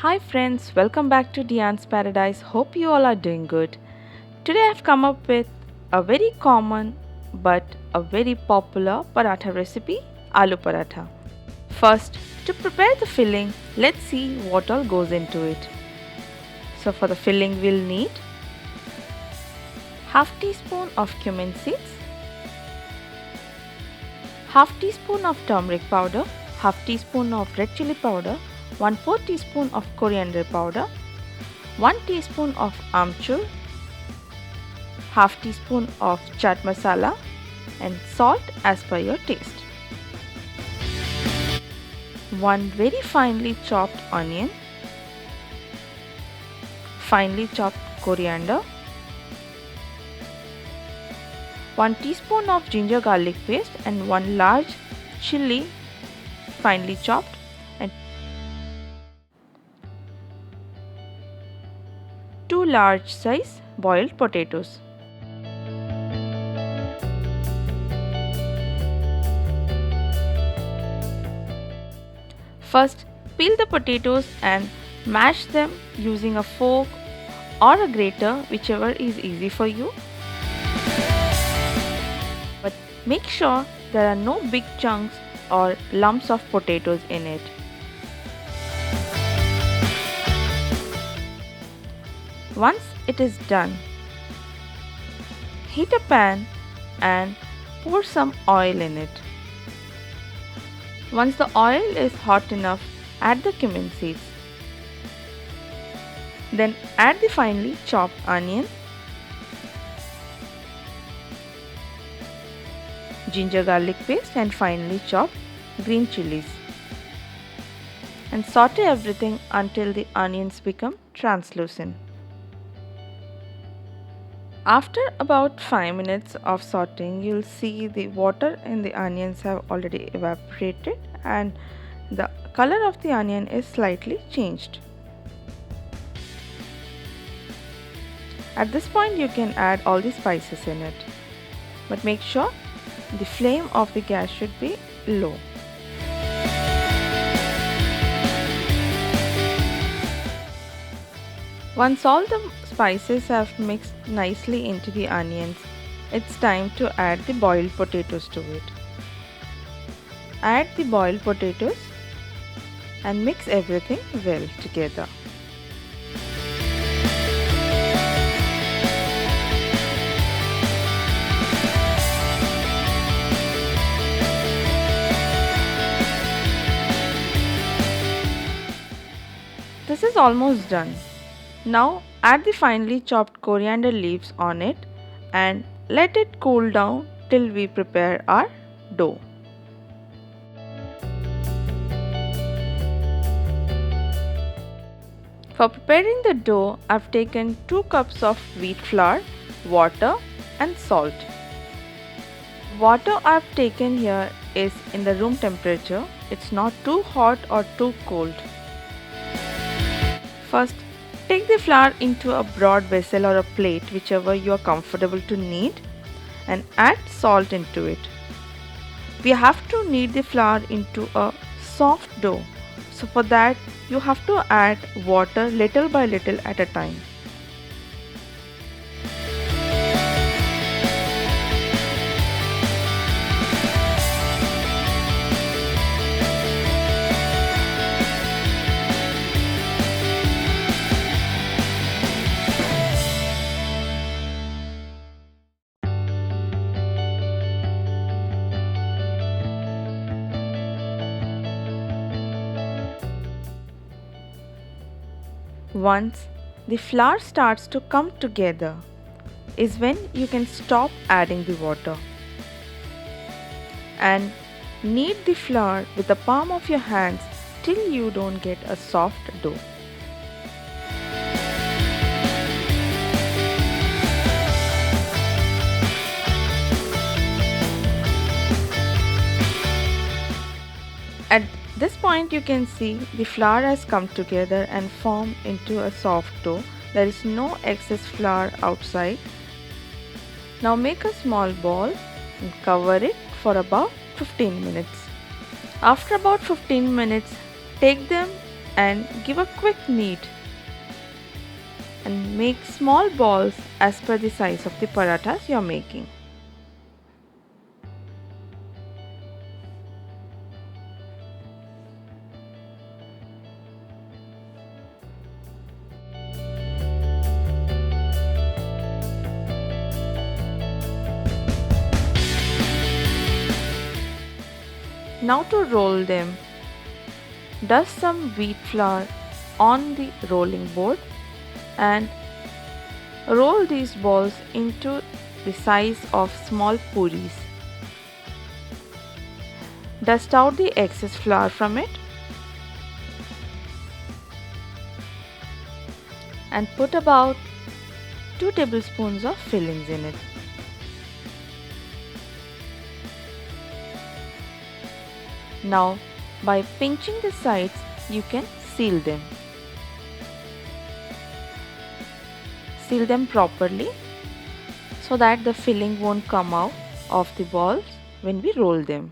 Hi friends, welcome back to Diane's Paradise. Hope you all are doing good. Today I've come up with a very common but a very popular paratha recipe, Aloo Paratha. First, to prepare the filling, let's see what all goes into it. So for the filling we'll need half teaspoon of cumin seeds, half teaspoon of turmeric powder, half teaspoon of red chilli powder, 1/4 teaspoon of coriander powder, 1 teaspoon of amchoor, half teaspoon of chaat masala and salt as per your taste. 1 very finely chopped onion, finely chopped coriander, 1 teaspoon of ginger garlic paste and 1 large chilli finely chopped and 2 large size boiled potatoes. First, peel the potatoes and mash them using a fork or a grater, whichever is easy for you. But make sure there are no big chunks or lumps of potatoes in it. Once it is done, heat a pan and pour some oil in it. Once the oil is hot enough, add the cumin seeds. Then add the finely chopped onion, ginger garlic paste and finely chopped green chilies. And saute everything until the onions become translucent. After about 5 minutes of sauteing, you'll see the water in the onions have already evaporated and the color of the onion is slightly changed. At this point you can add all the spices in it, but make sure the flame of the gas should be low. Once all the spices have mixed nicely into the onions, it's time to add the boiled potatoes to it. Add the boiled potatoes and mix everything well together. This is almost done. Now add the finely chopped coriander leaves on it and let it cool down till we prepare our dough. For preparing the dough, I've taken 2 cups of wheat flour, water and salt. Water I've taken here is in the room temperature. It's not too hot or too cold. First, take the flour into a broad vessel or a plate, whichever you are comfortable to knead, and add salt into it. We have to knead the flour into a soft dough. So for that, you have to add water little by little at a time. Once the flour starts to come together is when you can stop adding the water and knead the flour with the palm of your hands till you don't get a soft dough. At this point you can see the flour has come together and formed into a soft dough. There is no excess flour outside. Now make a small ball and cover it for about 15 minutes. After about 15 minutes, take them and give a quick knead and make small balls as per the size of the parathas you are making. Now to roll them, dust some wheat flour on the rolling board and roll these balls into the size of small puris. Dust out the excess flour from it and put about 2 tablespoons of fillings in it. Now, by pinching the sides, you can seal them. Seal them properly so that the filling won't come out of the balls when we roll them.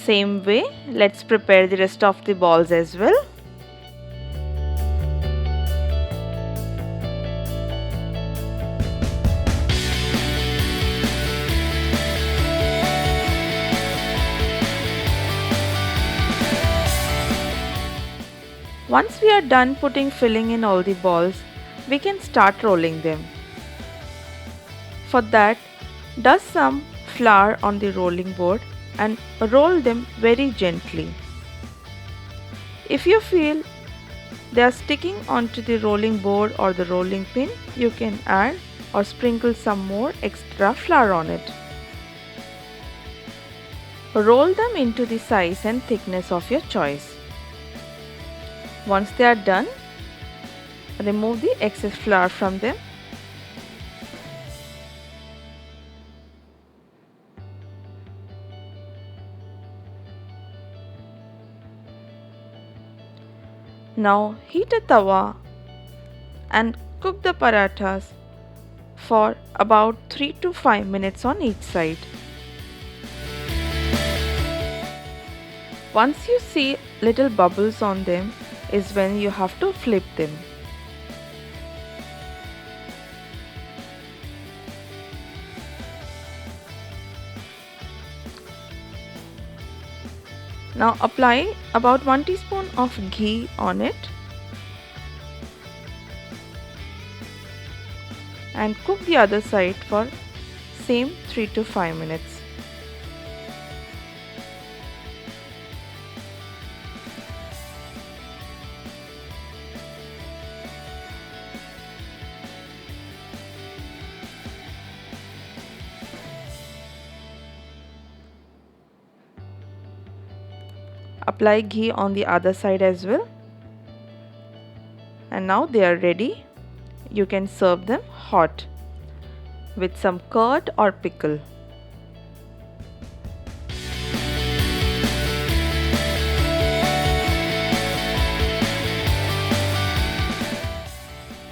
Same way, let's prepare the rest of the balls as well. Once we are done putting filling in all the balls, we can start rolling them. For that, dust some flour on the rolling board and roll them very gently. If you feel they are sticking onto the rolling board or the rolling pin, you can add or sprinkle some more extra flour on it. Roll them into the size and thickness of your choice. Once they are done, remove the excess flour from them. Now heat a tawa and cook the parathas for about 3 to 5 minutes on each side. Once you see little bubbles on them is when you have to flip them. Now apply about 1 teaspoon of ghee on it and cook the other side for same 3 to 5 minutes. Apply ghee on the other side as well. And now they are ready. You can serve them hot with some curd or pickle.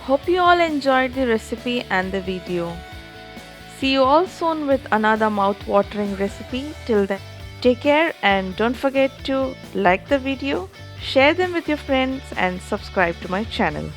Hope you all enjoyed the recipe and the video. See you all soon with another mouth-watering recipe. Till then, take care and don't forget to like the video, share them with your friends and subscribe to my channel.